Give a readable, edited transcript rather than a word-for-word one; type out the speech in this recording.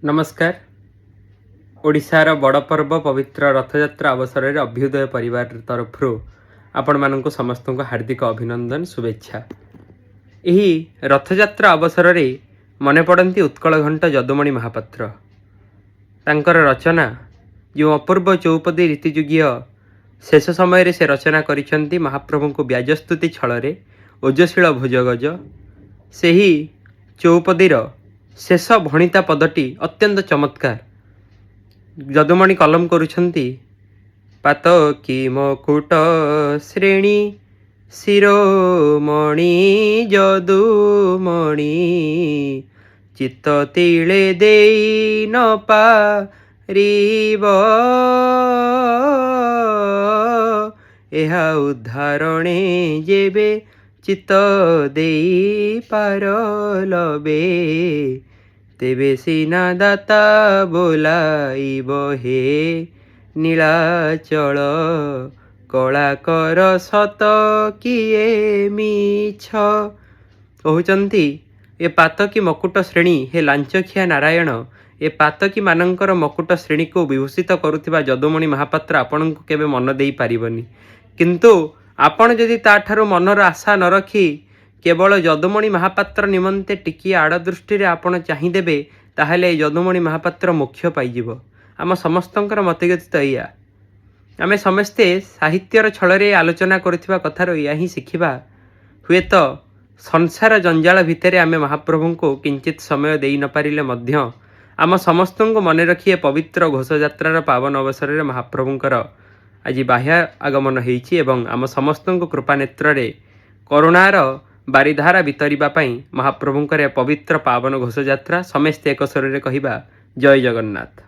नमस्कार। ओडिशार बड़ पर्व पवित्र रथयात्रा अवसर में अभ्युदय परिवार तरफ आपण मानक समस्त को हार्दिक अभिनंदन शुभेच्छा। यही रथयात्रा अवसर में मन पड़ती उत्कल घंट जदुमणि महापात्र। तांकर रचना जो अपूर्व चौपदी रीतिजुगीय शेष समय से रचना करिसेंती महाप्रभु को व्याजस्तुति छल ओजशील भोजगज से ही चौपदीर शेष भणिता पदटी अत्यंत चमत्कार। जदुमणि कलम करुछंती पात कि मकुट श्रेणी शिरोमणि जदुमणि चित्त तिले देई न पारिब एहा उद्धारणे जेबे चित्त देई पारलबे तेबे सीना दाता बोलाइब हे नीलाचल कलाकर सत किए मिछ। कहते ए पातकी मकुट श्रेणी हे लांचखिया नारायण ए पातकी मानकर मकुट श्रेणी को विभूषित करुथिबा जदुमणि महापात्र आपण को केबे मन देई पारिबनी। किंतु आपण जदि ताठारो मनर आशा न रखी केवल जदुमणि महापात्र निमंते टिकी आड़ दृष्टि आपण चाहिदेबे ताहले जदुमणि महापात्र मोक्ष पाइजिब। आम समस्तंकर मतगति तो या आम समस्ते साहित्यर छल आलोचना करुथिबा कथार या ही शिखिबा। हुए तो संसार जंजाल भितर आम महाप्रभु को किंचित समय दे न पारिले मध्य आम समस्त को मन रखी पवित्र घोषयात्रार पावन अवसर में महाप्रभुंकर आज बाह्य आगमन होइछि एवं आम समस्त को कृपा नेत्र करुणार बारिधारा बितरिबा पई महाप्रभुंकर पवित्र पावन घोषयात्रा समस्ते एक स्वर रे कहिबा जय जगन्नाथ।